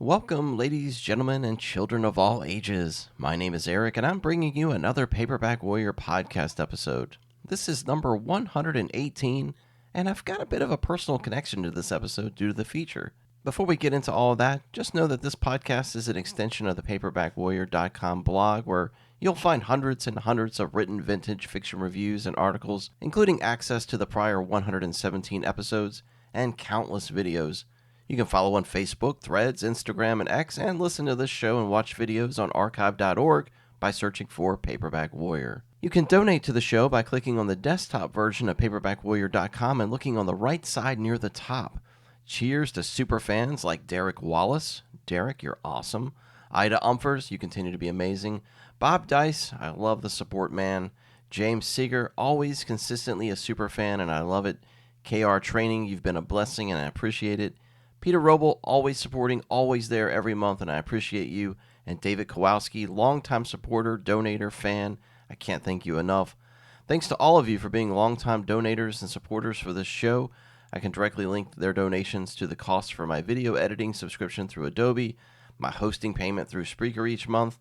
Welcome, ladies, gentlemen, and children of all ages. My name is Eric, and I'm bringing you another Paperback Warrior podcast episode. This is number 118, and I've got a bit of a personal connection to this episode due to the feature. Before we get into all of that, just know that this podcast is an extension of the paperbackwarrior.com blog, where you'll find hundreds and hundreds of written vintage fiction reviews and articles, including access to the prior 117 episodes and countless videos. You can follow on Facebook, Threads, Instagram, and X, and listen to this show and watch videos on archive.org by searching for Paperback Warrior. You can donate to the show by clicking on the desktop version of paperbackwarrior.com and looking on the right side near the top. Cheers to superfans like Derek Wallace. Derek, you're awesome. Ida Umphers, you continue to be amazing. Bob Dice, I love the support, man. James Seeger, always consistently a superfan, and I love it. KR Training, you've been a blessing, and I appreciate it. Peter Roble, always supporting, always there every month, and I appreciate you. And David Kowalski, longtime supporter, donator, fan. I can't thank you enough. Thanks to all of you for being longtime donators and supporters for this show. I can directly link their donations to the cost for my video editing subscription through Adobe, my hosting payment through Spreaker each month,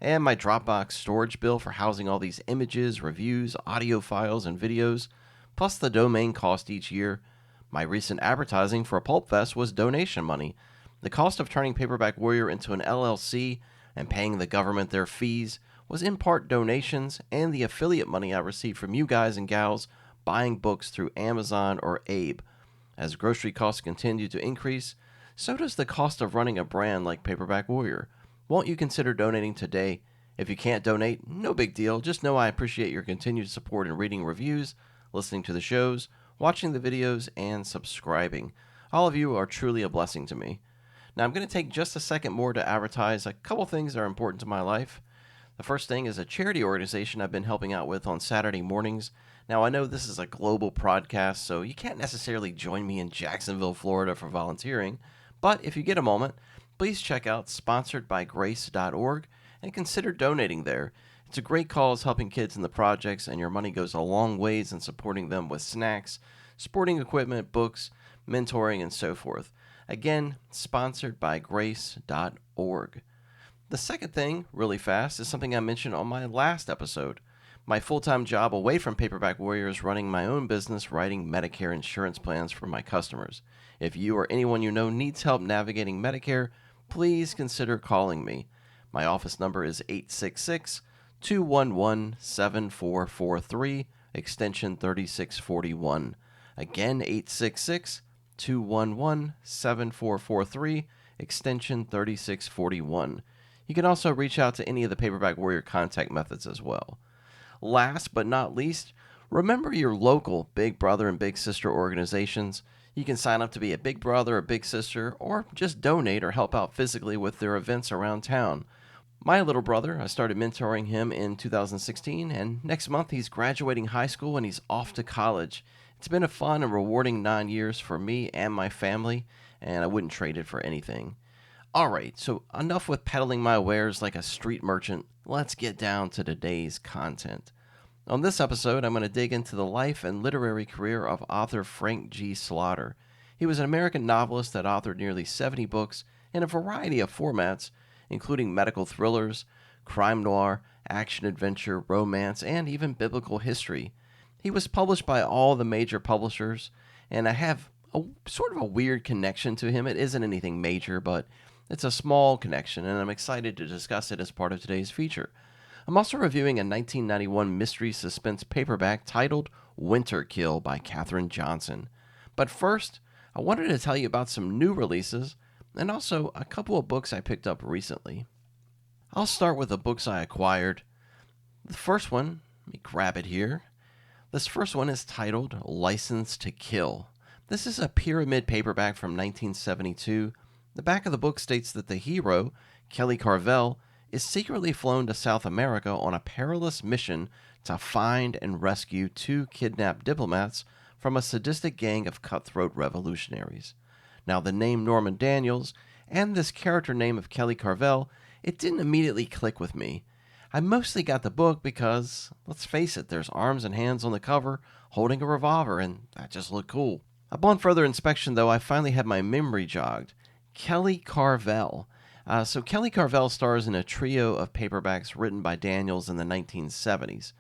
and my Dropbox storage bill for housing all these images, reviews, audio files, and videos, plus the domain cost each year. My recent advertising for a Pulp Fest was donation money. The cost of turning Paperback Warrior into an LLC and paying the government their fees was in part donations and the affiliate money I received from you guys and gals buying books through Amazon or Abe. As grocery costs continue to increase, so does the cost of running a brand like Paperback Warrior. Won't you consider donating today? If you can't donate, no big deal. Just know I appreciate your continued support in reading reviews, listening to the shows, watching the videos, and subscribing. All of you are truly a blessing to me. Now, I'm going to take just a second more to advertise a couple things that are important to my life. The first thing is a charity organization I've been helping out with on Saturday mornings. Now, I know this is a global podcast, so you can't necessarily join me in Jacksonville, Florida for volunteering, but if you get a moment, please check out sponsoredbygrace.org and consider donating there. It's a great cause helping kids in the projects, and your money goes a long ways in supporting them with snacks, sporting equipment, books, mentoring, and so forth. Again, sponsoredbygrace.org. The second thing, really fast, is something I mentioned on my last episode. My full-time job away from Paperback Warrior is running my own business writing Medicare insurance plans for my customers. If you or anyone you know needs help navigating Medicare, please consider calling me. My office number is 866-211-7443, extension 3641. Again, 866-211-7443, extension 3641. You can also reach out to any of the Paperback Warrior contact methods as well. Last but not least, remember your local Big Brother and Big Sister organizations. You can sign up to be a Big Brother or Big Sister, or just donate or help out physically with their events around town. My little brother, I started mentoring him in 2016, and next month he's graduating high school and he's off to college. It's been a fun and rewarding 9 years for me and my family, and I wouldn't trade it for anything. Alright, so enough with peddling my wares like a street merchant. Let's get down to today's content. On this episode, I'm going to dig into the life and literary career of author Frank G. Slaughter. He was an American novelist that authored nearly 70 books in a variety of formats, including medical thrillers, crime-noir, action-adventure, romance, and even biblical history. He was published by all the major publishers, and I have sort of a weird connection to him. It isn't anything major, but it's a small connection, and I'm excited to discuss it as part of today's feature. I'm also reviewing a 1991 mystery suspense paperback titled Winterkill by Katherine Johnson. But first, I wanted to tell you about some new releases, and also a couple of books I picked up recently. I'll start with the books I acquired. The first one, let me grab it here. This first one is titled License to Kill. This is a pyramid paperback from 1972. The back of the book states that the hero, Kelly Carvel, is secretly flown to South America on a perilous mission to find and rescue two kidnapped diplomats from a sadistic gang of cutthroat revolutionaries. Now, the name Norman Daniels and this character name of Kelly Carvel, it didn't immediately click with me. I mostly got the book because, let's face it, there's arms and hands on the cover holding a revolver, and that just looked cool. Upon further inspection, though, I finally had my memory jogged. Kelly Carvel. So Kelly Carvel stars in a trio of paperbacks written by Daniels in the 1970s.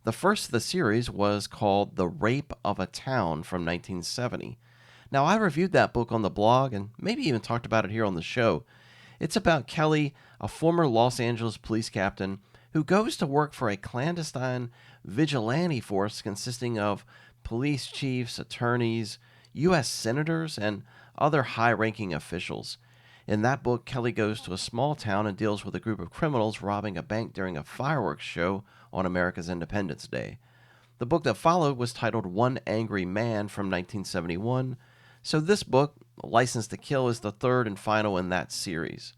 The first of the series was called The Rape of a Town from 1970. Now, I reviewed that book on the blog and maybe even talked about it here on the show. It's about Kelly, a former Los Angeles police captain who goes to work for a clandestine vigilante force consisting of police chiefs, attorneys, U.S. senators, and other high ranking officials. In that book, Kelly goes to a small town and deals with a group of criminals robbing a bank during a fireworks show on America's Independence Day. The book that followed was titled One Angry Man from 1971. So this book, License to Kill, is the third and final in that series.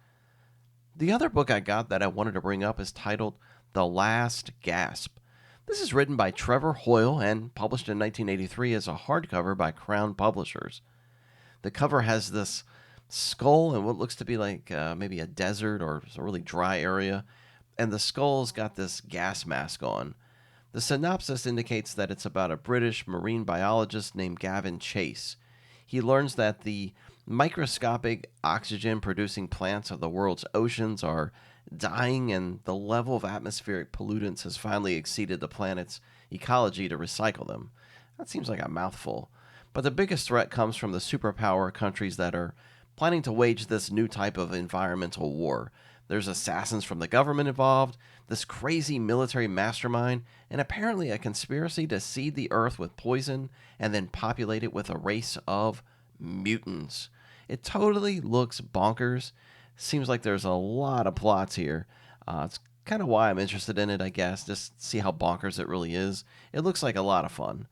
The other book I got that I wanted to bring up is titled The Last Gasp. This is written by Trevor Hoyle and published in 1983 as a hardcover by Crown Publishers. The cover has this skull and what looks to be like maybe a desert or a really dry area, and the skull's got this gas mask on. The synopsis indicates that it's about a British marine biologist named Gavin Chase. He learns that the microscopic oxygen-producing plants of the world's oceans are dying, and the level of atmospheric pollutants has finally exceeded the planet's ecology to recycle them. That seems like a mouthful. But the biggest threat comes from the superpower countries that are planning to wage this new type of environmental war. There's assassins from the government involved, this crazy military mastermind, and apparently a conspiracy to seed the earth with poison and then populate it with a race of mutants. It totally looks bonkers. Seems like there's a lot of plots here. It's kind of why I'm interested in it, I guess, just see how bonkers it really is. It looks like a lot of fun.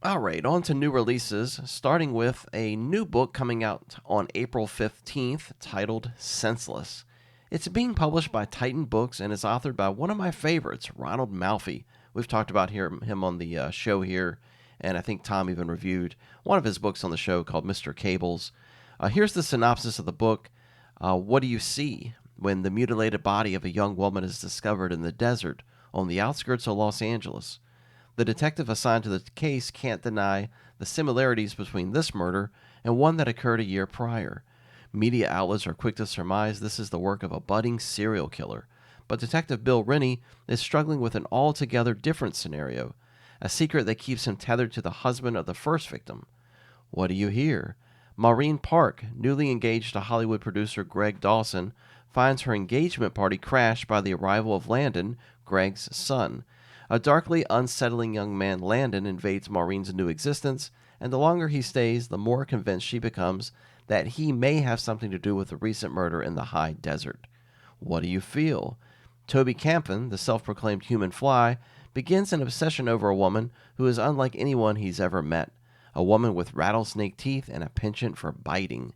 Alright, on to new releases, starting with a new book coming out on April 15th titled Senseless. It's being published by Titan Books and is authored by one of my favorites, Ronald Malfi. We've talked about him on the show here, and I think Tom even reviewed one of his books on the show called Mr. Cables. Here's the synopsis of the book. What do you see when the mutilated body of a young woman is discovered in the desert on the outskirts of Los Angeles? The detective assigned to the case can't deny the similarities between this murder and one that occurred a year prior. Media outlets are quick to surmise this is the work of a budding serial killer, but Detective Bill Rennie is struggling with an altogether different scenario, a secret that keeps him tethered to the husband of the first victim. What do you hear? Maureen Park, newly engaged to Hollywood producer Greg Dawson, finds her engagement party crashed by the arrival of Landon, Greg's son. A darkly unsettling young man, Landon, invades Maureen's new existence, and the longer he stays, the more convinced she becomes that he may have something to do with the recent murder in the high desert. What do you feel? Toby Campen, the self-proclaimed human fly, begins an obsession over a woman who is unlike anyone he's ever met. A woman with rattlesnake teeth and a penchant for biting.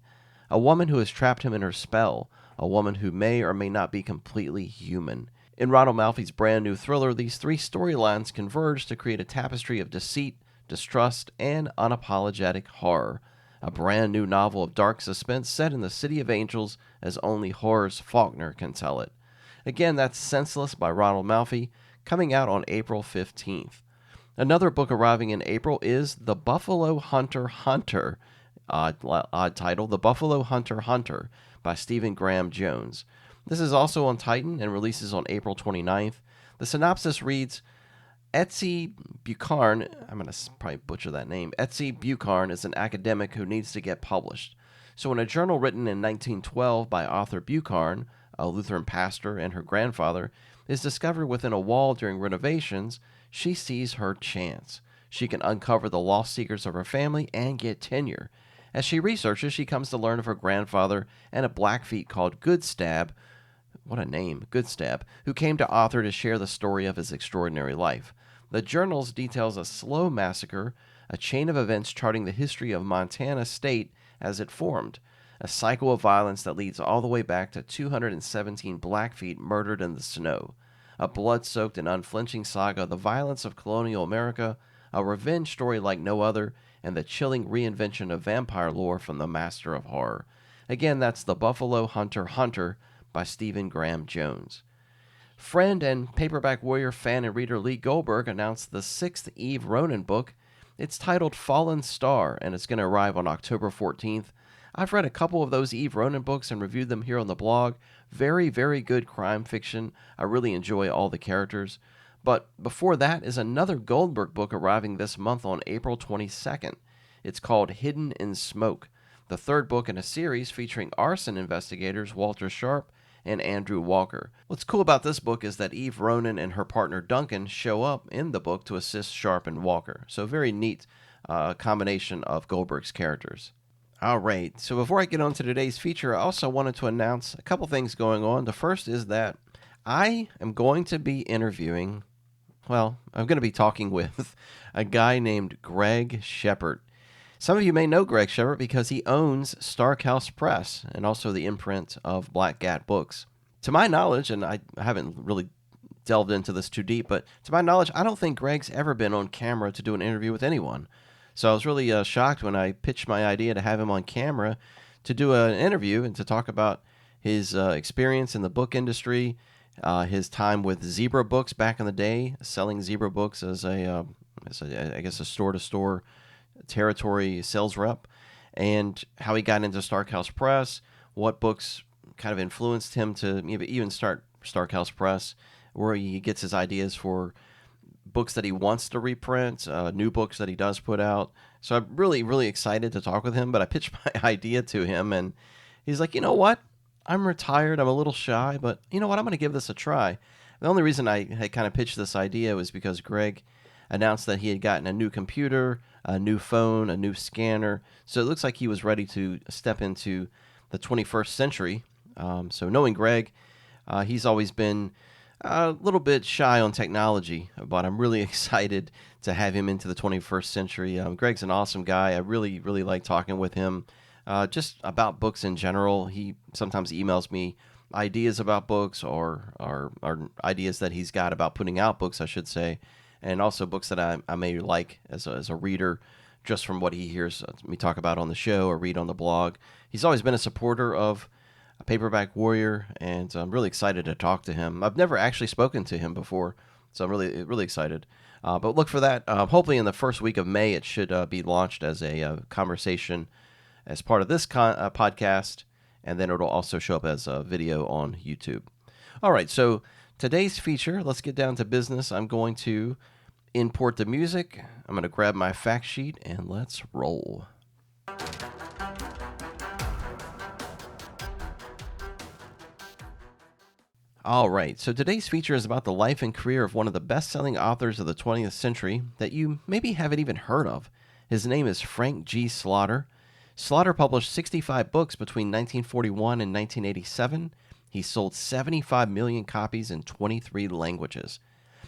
A woman who has trapped him in her spell. A woman who may or may not be completely human. In Ronald Malfi's brand new thriller, these three storylines converge to create a tapestry of deceit, distrust, and unapologetic horror. A brand new novel of dark suspense set in the City of Angels as only horror's Faulkner can tell it. Again, that's Senseless by Ronald Malfi, coming out on April 15th. Another book arriving in April is The Buffalo Hunter Hunter, odd title, The Buffalo Hunter Hunter by Stephen Graham Jones. This is also on Titan and releases on April 29th. The synopsis reads, Etsy Bucharn, I'm going to probably butcher that name, Etsy Bucharn is an academic who needs to get published. So in a journal written in 1912 by author Bucharn, a Lutheran pastor, and her grandfather, is discovered within a wall during renovations, she sees her chance. She can uncover the lost secrets of her family and get tenure. As she researches, she comes to learn of her grandfather and a Blackfeet called Goodstab, what a name, Goodstab, who came to author to share the story of his extraordinary life. The journals details a slow massacre, a chain of events charting the history of Montana State as it formed, a cycle of violence that leads all the way back to 217 Blackfeet murdered in the snow, a blood-soaked and unflinching saga of the violence of colonial America, a revenge story like no other, and the chilling reinvention of vampire lore from the master of horror. Again, that's The Buffalo Hunter Hunter by Stephen Graham Jones. Friend and Paperback Warrior fan and reader Lee Goldberg announced the sixth Eve Ronin book. It's titled Fallen Star, and it's going to arrive on October 14th. I've read a couple of those Eve Ronin books and reviewed them here on the blog. Very, very good crime fiction. I really enjoy all the characters. But before that is another Goldberg book arriving this month on April 22nd. It's called Hidden in Smoke, the third book in a series featuring arson investigators Walter Sharp and Andrew Walker. What's cool about this book is that Eve Ronin and her partner Duncan show up in the book to assist Sharp and Walker. So very neat combination of Goldberg's characters. All right, so before I get on to today's feature, I also wanted to announce a couple things going on. The first is that I am going to be interviewing, I'm going to be talking with a guy named Greg Shepard. Some of you may know Greg Shepard because he owns Stark House Press and also the imprint of Black Cat Books. To my knowledge, and I haven't really delved into this too deep, but to my knowledge, I don't think Greg's ever been on camera to do an interview with anyone. So I was really shocked when I pitched my idea to have him on camera to do an interview and to talk about his experience in the book industry, his time with Zebra Books back in the day, selling Zebra Books as a store-to-store territory sales rep, and how he got into Stark House Press, what books kind of influenced him to even start Stark House Press, where he gets his ideas for books that he wants to reprint, new books that he does put out. So I'm really, really excited to talk with him, but I pitched my idea to him, and he's like, you know what? I'm retired. I'm a little shy, but you know what? I'm going to give this a try. The only reason I had kind of pitched this idea was because Greg announced that he had gotten a new computer, a new phone, a new scanner. So it looks like he was ready to step into the 21st century. So knowing Greg, he's always been a little bit shy on technology, but I'm really excited to have him into the 21st century. Greg's an awesome guy. I really, really like talking with him just about books in general. He sometimes emails me ideas about books or ideas that he's got about putting out books, I should say, and also books that I may like as a reader just from what he hears me talk about on the show or read on the blog. He's always been a supporter of a Paperback Warrior, and I'm really excited to talk to him. I've never actually spoken to him before, so I'm really, really excited. But look for that. Hopefully in the first week of May, it should be launched as a conversation as part of this podcast, and then it'll also show up as a video on YouTube. All right, so today's feature, let's get down to business. I'm going to import the music. I'm going to grab my fact sheet, and let's roll. All right, so today's feature is about the life and career of one of the best-selling authors of the 20th century that you maybe haven't even heard of. His name is Frank G. Slaughter. Slaughter published 65 books between 1941 and 1987. He sold 75 million copies in 23 languages.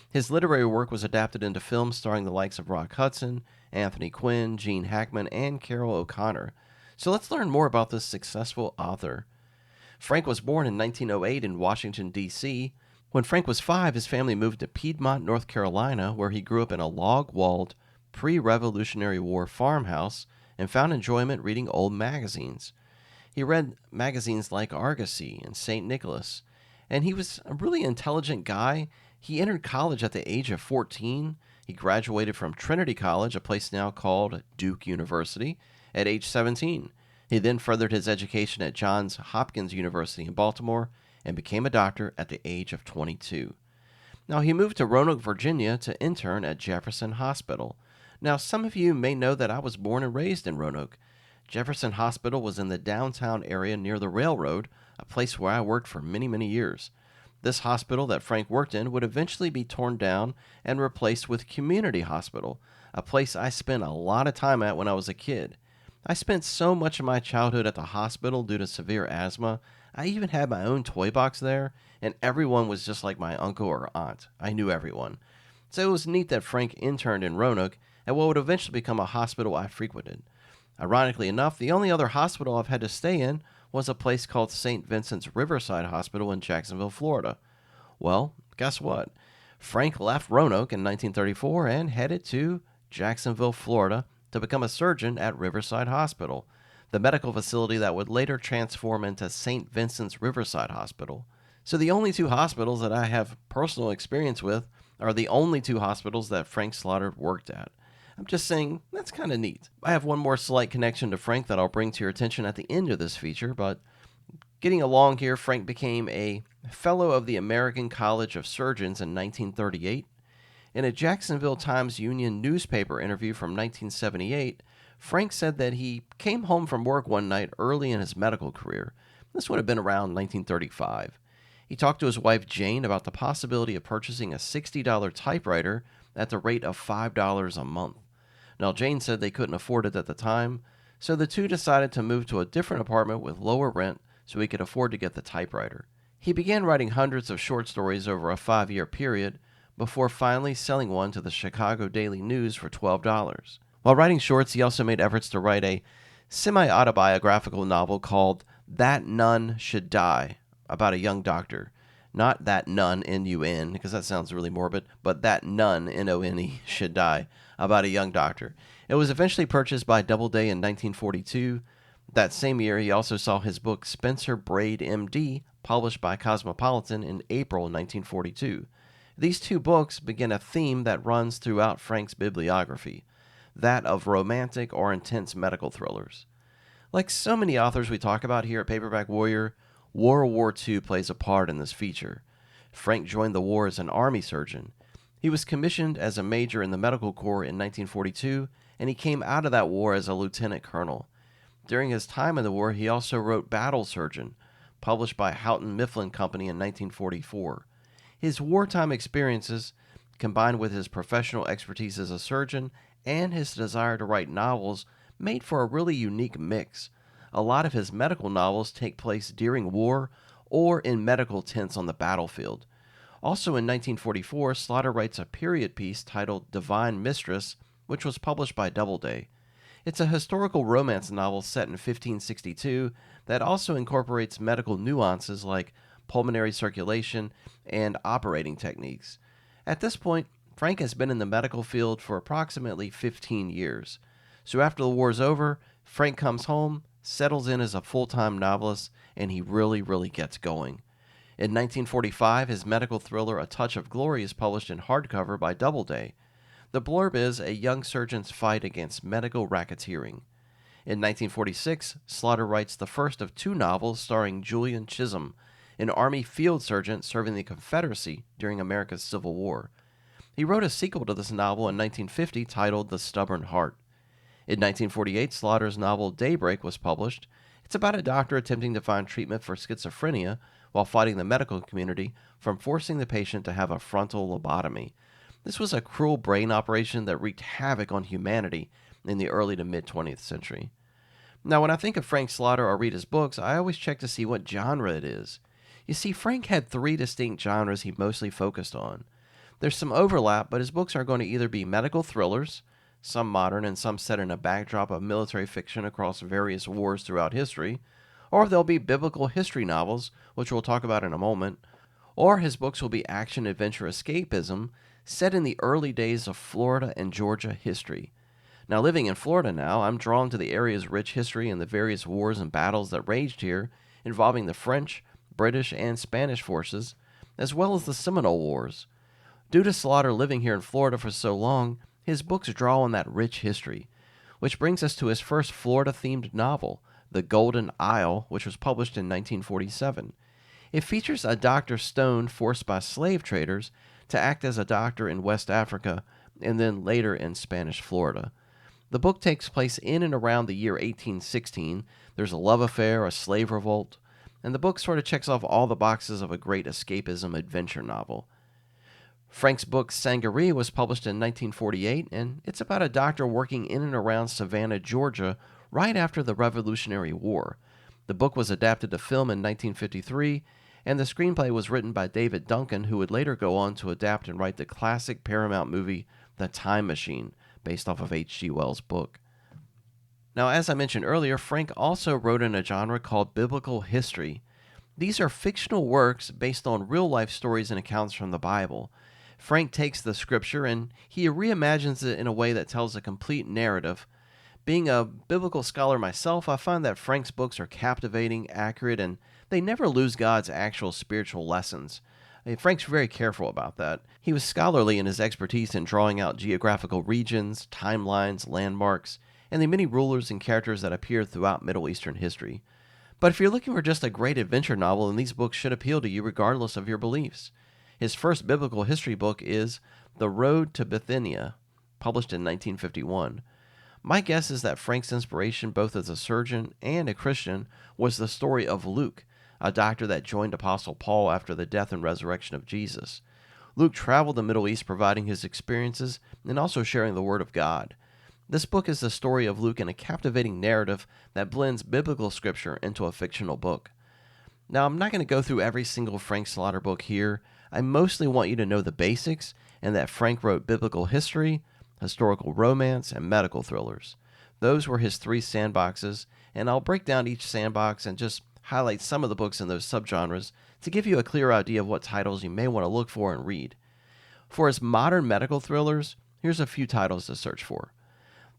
His literary work was adapted into films starring the likes of Rock Hudson, Anthony Quinn, Gene Hackman, and Carroll O'Connor. So let's learn more about this successful author. Frank was born in 1908 in Washington, D.C. When Frank was 5, his family moved to Piedmont, North Carolina, where he grew up in a log-walled, pre-Revolutionary War farmhouse and found enjoyment reading old magazines. He read magazines like Argosy and St. Nicholas, and he was a really intelligent guy. He entered college at the age of 14. He graduated from Trinity College, a place now called Duke University, at age 17. He then furthered his education at Johns Hopkins University in Baltimore and became a doctor at the age of 22. Now, he moved to Roanoke, Virginia to intern at Jefferson Hospital. Now, some of you may know that I was born and raised in Roanoke. Jefferson Hospital was in the downtown area near the railroad, a place where I worked for many, many years. This hospital that Frank worked in would eventually be torn down and replaced with Community Hospital, a place I spent a lot of time at when I was a kid. I spent so much of my childhood at the hospital due to severe asthma. I even had my own toy box there, and everyone was just like my uncle or aunt. I knew everyone. So it was neat that Frank interned in Roanoke at what would eventually become a hospital I frequented. Ironically enough, the only other hospital I've had to stay in was a place called St. Vincent's Riverside Hospital in Jacksonville, Florida. Well, guess what? Frank left Roanoke in 1934 and headed to Jacksonville, Florida, to become a surgeon at Riverside Hospital, the medical facility that would later transform into St. Vincent's Riverside Hospital. So the only two hospitals that I have personal experience with are the only two hospitals that Frank Slaughter worked at. I'm just saying that's kind of neat. I have one more slight connection to Frank that I'll bring to your attention at the end of this feature, but getting along here, Frank became a Fellow of the American College of Surgeons in 1938. In a Jacksonville Times-Union newspaper interview from 1978, Frank said that he came home from work one night early in his medical career. This would have been around 1935. He talked to his wife Jane about the possibility of purchasing a $60 typewriter at the rate of $5 a month. Now, Jane said they couldn't afford it at the time, so the two decided to move to a different apartment with lower rent so he could afford to get the typewriter. He began writing hundreds of short stories over a 5-year period before finally selling one to the Chicago Daily News for $12. While writing shorts, he also made efforts to write a semi-autobiographical novel called That Nun Should Die, about a young doctor. Not that nun, N-U-N, because that sounds really morbid, but that nun, N-O-N-E, should die, about a young doctor. It was eventually purchased by Doubleday in 1942. That same year, he also saw his book Spencer Braid, M.D., published by Cosmopolitan in April 1942. These two books begin a theme that runs throughout Frank's bibliography, that of romantic or intense medical thrillers. Like so many authors we talk about here at Paperback Warrior, World War II plays a part in this feature. Frank joined the war as an Army surgeon. He was commissioned as a major in the Medical Corps in 1942, and he came out of that war as a lieutenant colonel. During his time in the war, he also wrote Battle Surgeon, published by Houghton Mifflin Company in 1944. His wartime experiences, combined with his professional expertise as a surgeon and his desire to write novels, made for a really unique mix. A lot of his medical novels take place during war or in medical tents on the battlefield. Also in 1944, Slaughter writes a period piece titled Divine Mistress, which was published by Doubleday. It's a historical romance novel set in 1562 that also incorporates medical nuances like pulmonary circulation and operating techniques. At this point, Frank has been in the medical field for approximately 15 years. So after the war's over, Frank comes home, settles in as a full-time novelist, and he really gets going. In 1945, his medical thriller A Touch of Glory is published in hardcover by Doubleday. The blurb is a young surgeon's fight against medical racketeering. In 1946, Slaughter writes the first of two novels starring Julian Chisholm, an Army field surgeon serving the Confederacy during America's Civil War. He wrote a sequel to this novel in 1950 titled The Stubborn Heart. In 1948, Slaughter's novel Daybreak was published. It's about a doctor attempting to find treatment for schizophrenia while fighting the medical community from forcing the patient to have a frontal lobotomy. This was a cruel brain operation that wreaked havoc on humanity in the early to mid-20th century. Now, when I think of Frank Slaughter or read his books, I always check to see what genre it is. You see, Frank had 3 distinct genres he mostly focused on. There's some overlap, but his books are going to either be medical thrillers, some modern and some set in a backdrop of military fiction across various wars throughout history, or they'll be biblical history novels, which we'll talk about in a moment, or his books will be action-adventure escapism set in the early days of Florida and Georgia history. Now, living in Florida now, I'm drawn to the area's rich history and the various wars and battles that raged here, involving the French, British, and Spanish forces, as well as the Seminole Wars. Due to Slaughter living here in Florida for so long, his books draw on that rich history, which brings us to his first Florida-themed novel, The Golden Isle, which was published in 1947. It features a Dr. Stone forced by slave traders to act as a doctor in West Africa and then later in Spanish Florida. The book takes place in and around the year 1816. There's a love affair, a slave revolt, and the book sort of checks off all the boxes of a great escapism adventure novel. Frank's book Sangaree was published in 1948, and it's about a doctor working in and around Savannah, Georgia, right after the Revolutionary War. The book was adapted to film in 1953, and the screenplay was written by David Duncan, who would later go on to adapt and write the classic Paramount movie The Time Machine, based off of H.G. Wells' book. Now, as I mentioned earlier, Frank also wrote in a genre called biblical history. These are fictional works based on real-life stories and accounts from the Bible. Frank takes the scripture and he reimagines it in a way that tells a complete narrative. Being a biblical scholar myself, I find that Frank's books are captivating, accurate, and they never lose God's actual spiritual lessons. Frank's very careful about that. He was scholarly in his expertise in drawing out geographical regions, timelines, landmarks, and the many rulers and characters that appear throughout Middle Eastern history. But if you're looking for just a great adventure novel, then these books should appeal to you regardless of your beliefs. His first biblical history book is The Road to Bithynia, published in 1951. My guess is that Frank's inspiration, both as a surgeon and a Christian, was the story of Luke, a doctor that joined Apostle Paul after the death and resurrection of Jesus. Luke traveled the Middle East providing his experiences and also sharing the Word of God. This book is the story of Luke in a captivating narrative that blends biblical scripture into a fictional book. Now, I'm not going to go through every single Frank Slaughter book here. I mostly want you to know the basics and that Frank wrote biblical history, historical romance, and medical thrillers. Those were his three sandboxes, and I'll break down each sandbox and just highlight some of the books in those subgenres to give you a clear idea of what titles you may want to look for and read. For his modern medical thrillers, here's a few titles to search for.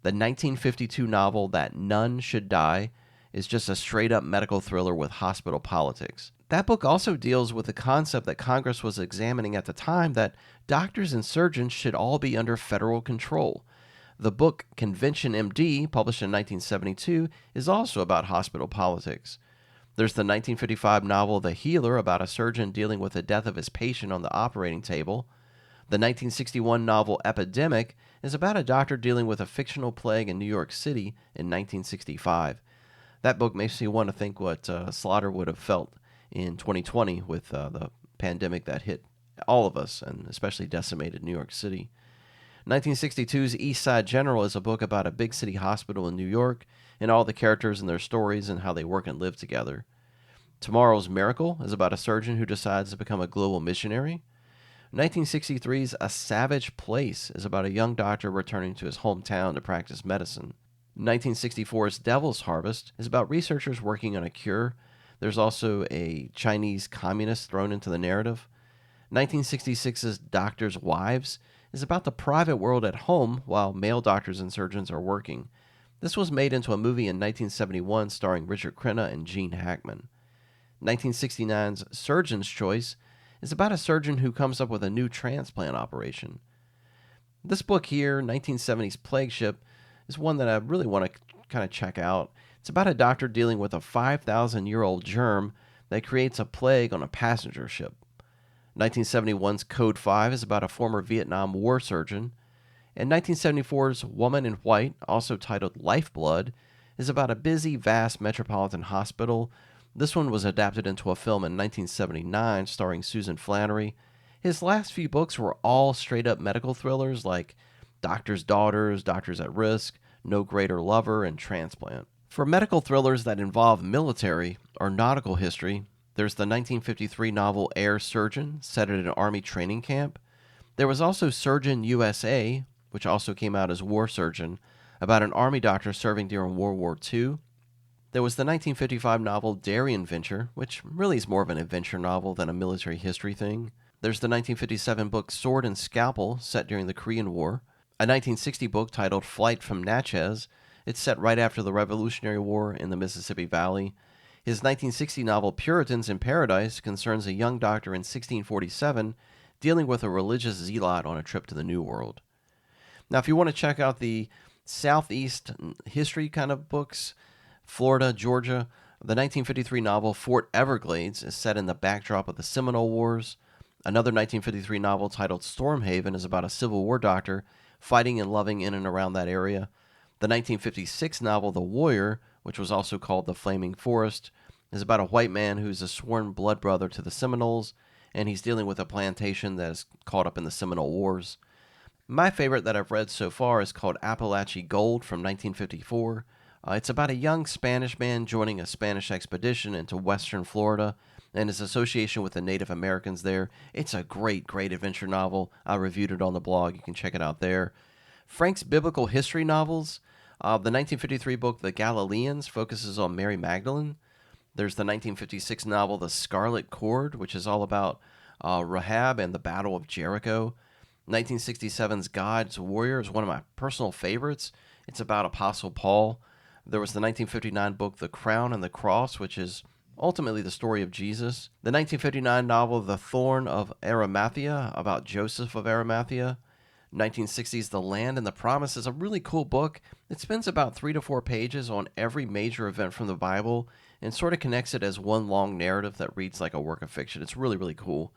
The 1952 novel That None Should Die is just a straight-up medical thriller with hospital politics. That book also deals with the concept that Congress was examining at the time that doctors and surgeons should all be under federal control. The book Convention MD, published in 1972, is also about hospital politics. There's the 1955 novel The Healer, about a surgeon dealing with the death of his patient on the operating table. The 1961 novel Epidemic is about a doctor dealing with a fictional plague in New York City in 1965. That book makes me want to think what Slaughter would have felt in 2020 with the pandemic that hit all of us and especially decimated New York City. 1962's East Side General is a book about a big city hospital in New York and all the characters and their stories and how they work and live together. Tomorrow's Miracle is about a surgeon who decides to become a global missionary. 1963's A Savage Place is about a young doctor returning to his hometown to practice medicine. 1964's Devil's Harvest is about researchers working on a cure. There's also a Chinese communist thrown into the narrative. 1966's Doctors' Wives is about the private world at home while male doctors and surgeons are working. This was made into a movie in 1971 starring Richard Crenna and Gene Hackman. 1969's Surgeon's Choice is about a surgeon who comes up with a new transplant operation. This book here, 1970's Plague Ship, is one that I really want to kind of check out. It's about a doctor dealing with a 5,000-year-old germ that creates a plague on a passenger ship. 1971's Code 5 is about a former Vietnam War surgeon. And 1974's Woman in White, also titled Lifeblood, is about a busy, vast metropolitan hospital. This one was adapted into a film in 1979 starring Susan Flannery. His last few books were all straight-up medical thrillers like Doctor's Daughters, Doctors at Risk, No Greater Lover, and Transplant. For medical thrillers that involve military or nautical history, there's the 1953 novel Air Surgeon, set at an Army training camp. There was also Surgeon USA, which also came out as War Surgeon, about an Army doctor serving during World War II. There was the 1955 novel Darien Venture, which really is more of an adventure novel than a military history thing. There's the 1957 book Sword and Scalpel, set during the Korean War. A 1960 book titled Flight from Natchez. It's set right after the Revolutionary War in the Mississippi Valley. His 1960 novel Puritans in Paradise concerns a young doctor in 1647 dealing with a religious zealot on a trip to the New World. Now, if you want to check out the Southeast history kind of books, Florida, Georgia, the 1953 novel Fort Everglades is set in the backdrop of the Seminole Wars. Another 1953 novel titled Stormhaven is about a Civil War doctor fighting and loving in and around that area. The 1956 novel The Warrior, which was also called The Flaming Forest, is about a white man who's a sworn blood brother to the Seminoles, and he's dealing with a plantation that is caught up in the Seminole Wars. My favorite that I've read so far is called Appalachian Gold from 1954. It's about a young Spanish man joining a Spanish expedition into western Florida and his association with the Native Americans there. It's a great, great adventure novel. I reviewed it on the blog. You can check it out there. Frank's biblical history novels. The 1953 book The Galileans focuses on Mary Magdalene. There's the 1956 novel The Scarlet Cord, which is all about Rahab and the Battle of Jericho. 1967's God's Warrior is one of my personal favorites. It's about Apostle Paul. There was the 1959 book The Crown and the Cross, which is ultimately the story of Jesus. The 1959 novel The Thorn of Arimathea, about Joseph of Arimathea. 1960's The Land and the Promise is a really cool book. It spends about 3 to 4 pages on every major event from the Bible and sort of connects it as one long narrative that reads like a work of fiction. It's really, really cool.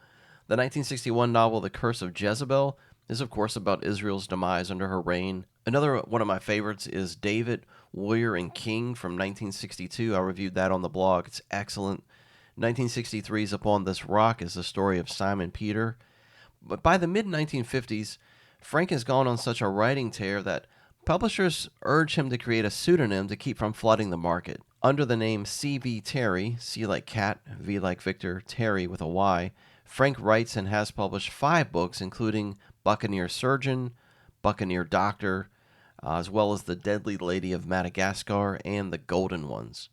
The 1961 novel The Curse of Jezebel is, of course, about Israel's demise under her reign. Another one of my favorites is David, Warrior and King from 1962. I reviewed that on the blog. It's excellent. 1963's Upon This Rock is the story of Simon Peter. But by the mid 1950s, Frank has gone on such a writing tear that publishers urge him to create a pseudonym to keep from flooding the market. Under the name C.V. Terry, C like cat, V like Victor, Terry with a Y, Frank writes and has published 5 books, including Buccaneer Surgeon, Buccaneer Doctor, as well as The Deadly Lady of Madagascar and The Golden Ones.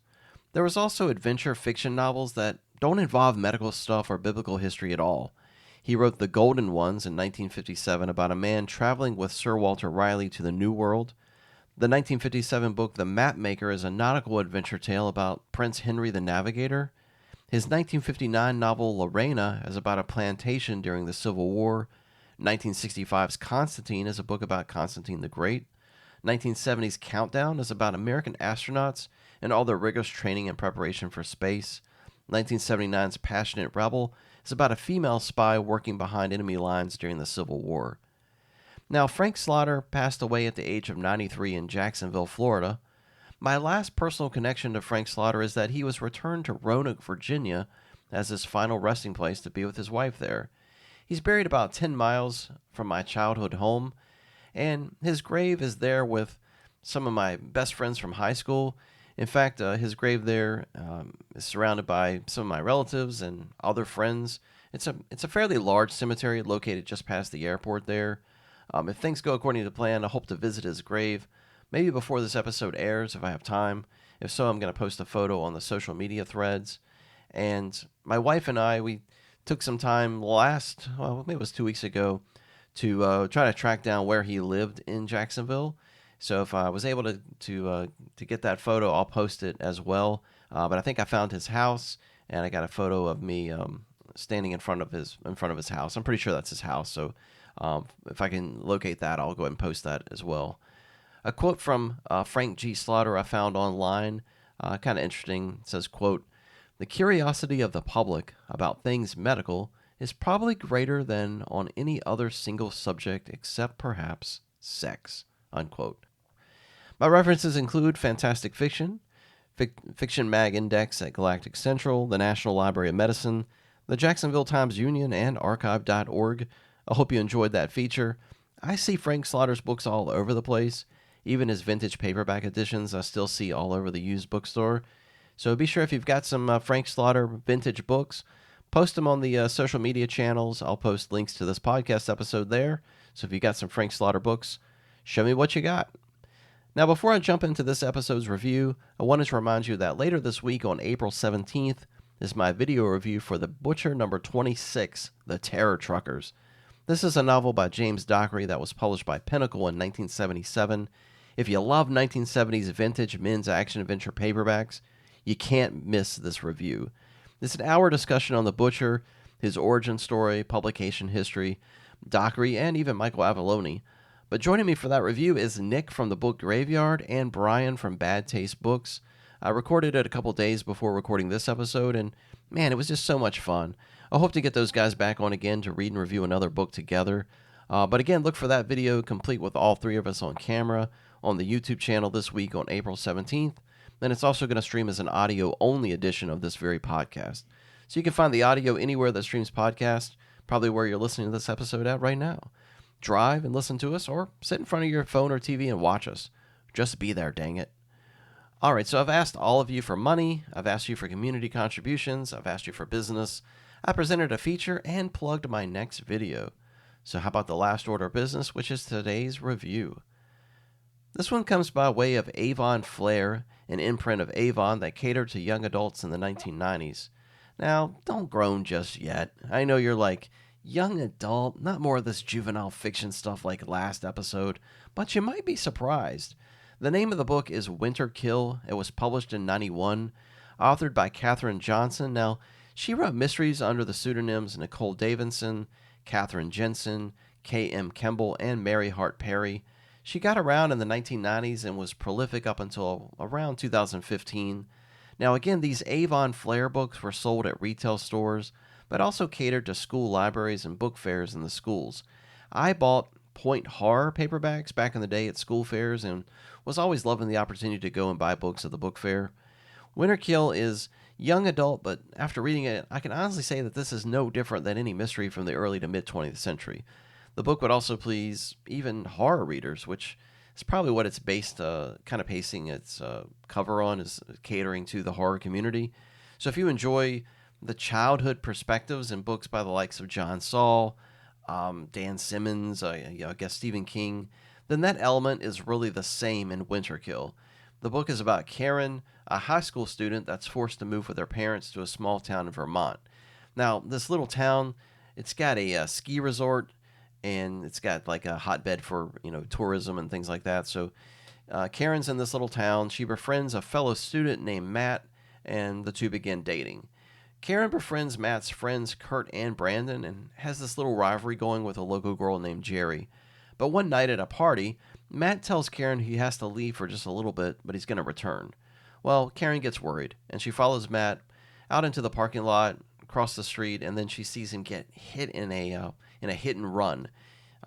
There was also adventure fiction novels that don't involve medical stuff or biblical history at all. He wrote The Golden Ones in 1957 about a man traveling with Sir Walter Raleigh to the New World. The 1957 book The Mapmaker is a nautical adventure tale about Prince Henry the Navigator. His 1959 novel Lorena is about a plantation during the Civil War. 1965's Constantine is a book about Constantine the Great. 1970's Countdown is about American astronauts and all their rigorous training and preparation for space. 1979's Passionate Rebel is about a female spy working behind enemy lines during the Civil War. Now, Frank Slaughter passed away at the age of 93 in Jacksonville, Florida. My last personal connection to Frank Slaughter is that he was returned to Roanoke, Virginia, as his final resting place to be with his wife there. He's buried about 10 miles from my childhood home, and his grave is there with some of my best friends from high school. In fact, his grave there is surrounded by some of my relatives and other friends. It's a fairly large cemetery located just past the airport there. If things go according to plan, I hope to visit his grave maybe before this episode airs if I have time. If so, I'm going to post a photo on the social media threads. And my wife and I, we took some time maybe it was 2 weeks ago, to try to track down where he lived in Jacksonville. So if I was able to get that photo, I'll post it as well. But I think I found his house, and I got a photo of me standing in front of his house. I'm pretty sure that's his house. So if I can locate that, I'll go ahead and post that as well. A quote from Frank G. Slaughter I found online, kind of interesting. It says, quote, "The curiosity of the public about things medical is probably greater than on any other single subject except perhaps sex," unquote. My references include Fantastic Fiction, Fiction Mag Index at Galactic Central, the National Library of Medicine, the Jacksonville Times-Union, and archive.org. I hope you enjoyed that feature. I see Frank Slaughter's books all over the place. Even his vintage paperback editions I still see all over the used bookstore. So be sure if you've got some Frank Slaughter vintage books, post them on the social media channels. I'll post links to this podcast episode there. So if you got some Frank Slaughter books, show me what you got. Now, before I jump into this episode's review, I wanted to remind you that later this week on April 17th is my video review for The Butcher number 26, The Terror Truckers. This is a novel by James Dockery that was published by Pinnacle in 1977. If you love 1970s vintage men's action-adventure paperbacks, you can't miss this review. It's an hour discussion on The Butcher, his origin story, publication history, Dockery, and even Michael Avallone. But joining me for that review is Nick from the Book Graveyard and Brian from Bad Taste Books. I recorded it a couple days before recording this episode, and man, it was just so much fun. I hope to get those guys back on again to read and review another book together. But again, look for that video complete with all 3 of us on camera on the YouTube channel this week on April 17th. Then it's also going to stream as an audio-only edition of this very podcast. So you can find the audio anywhere that streams podcasts, probably where you're listening to this episode at right now. Drive and listen to us, or sit in front of your phone or TV and watch us. Just be there, dang it. All right, so I've asked all of you for money. I've asked you for community contributions. I've asked you for business. I presented a feature and plugged my next video. So how about the last order of business, which is today's review? This one comes by way of Avon Flair, an imprint of Avon that catered to young adults in the 1990s. Now, don't groan just yet. I know you're like, young adult, not more of this juvenile fiction stuff like last episode, but you might be surprised. The name of the book is Winterkill. It was published in 91. authored by Katherine Johnson. Now, she wrote mysteries under the pseudonyms Nicole Davidson, Katherine Jensen, K.M. Kemble, and Mary Hart Perry. She got around in the 1990s and was prolific up until around 2015. Now, again, these Avon Flair books were sold at retail stores, but also catered to school libraries and book fairs in the schools. I bought Point Horror paperbacks back in the day at school fairs and was always loving the opportunity to go and buy books at the book fair. Winterkill is young adult, but after reading it, I can honestly say that this is no different than any mystery from the early to mid 20th century. The book would also please even horror readers, which is probably what it's based, kind of basing its cover on, is catering to the horror community. So if you enjoy the childhood perspectives in books by the likes of John Saul, Dan Simmons, I guess Stephen King, then that element is really the same in Winterkill. The book is about Karen, a high school student that's forced to move with her parents to a small town in Vermont. Now, this little town, it's got a ski resort, and it's got like a hotbed for tourism and things like that. So Karen's in this little town. She befriends a fellow student named Matt, and the two begin dating. Karen befriends Matt's friends Kurt and Brandon and has this little rivalry going with a local girl named Jerry. But one night at a party, Matt tells Karen he has to leave for just a little bit, but he's going to return. Well, Karen gets worried, and she follows Matt out into the parking lot, across the street, and then she sees him get hit in a hit and run.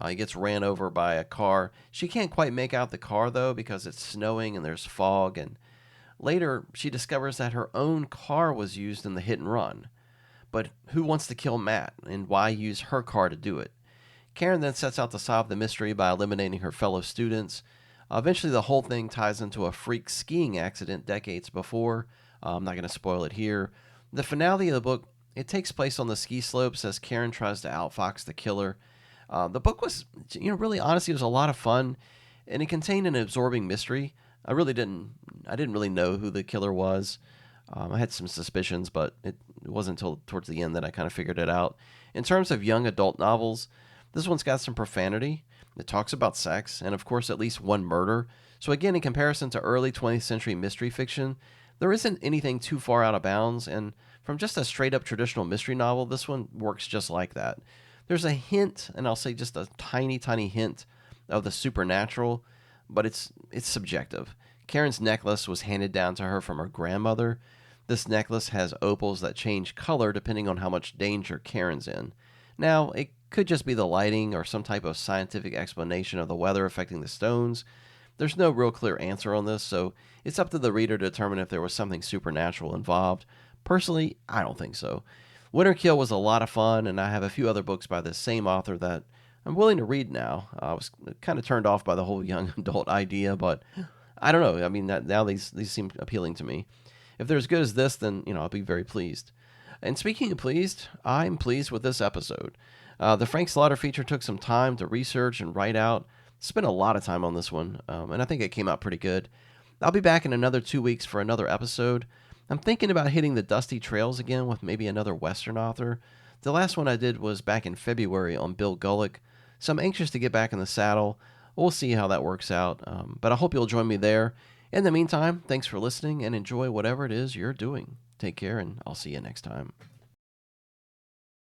He gets ran over by a car. She can't quite make out the car, though, because it's snowing and there's fog, and later she discovers that her own car was used in the hit and run. But who wants to kill Matt, and why use her car to do it? Karen then sets out to solve the mystery by eliminating her fellow students. Eventually, the whole thing ties into a freak skiing accident decades before. I'm not going to spoil it here. The finale of the book, it takes place on the ski slopes as Karen tries to outfox the killer. The book was, really honestly, it was a lot of fun, and it contained an absorbing mystery. I didn't really know who the killer was. I had some suspicions, but it wasn't until towards the end that I kind of figured it out. In terms of young adult novels, this one's got some profanity. It talks about sex, and of course at least one murder. So again, in comparison to early 20th century mystery fiction, there isn't anything too far out of bounds, and from just a straight-up traditional mystery novel, this one works just like that. There's a hint, and I'll say just a tiny, tiny hint of the supernatural, but it's subjective. Karen's necklace was handed down to her from her grandmother. This necklace has opals that change color depending on how much danger Karen's in. Now, it could just be the lighting or some type of scientific explanation of the weather affecting the stones. There's no real clear answer on this, so it's up to the reader to determine if there was something supernatural involved. Personally, I don't think so. Winterkill was a lot of fun, and I have a few other books by the same author that I'm willing to read now. I was kind of turned off by the whole young adult idea, but I don't know. I mean, now these seem appealing to me. If they're as good as this, then I'll be very pleased. And speaking of pleased, I'm pleased with this episode. The Frank Slaughter feature took some time to research and write out. Spent a lot of time on this one, and I think it came out pretty good. I'll be back in another 2 weeks for another episode. I'm thinking about hitting the dusty trails again with maybe another Western author. The last one I did was back in February on Bill Gullick, so I'm anxious to get back in the saddle. We'll see how that works out, but I hope you'll join me there. In the meantime, thanks for listening and enjoy whatever it is you're doing. Take care, and I'll see you next time.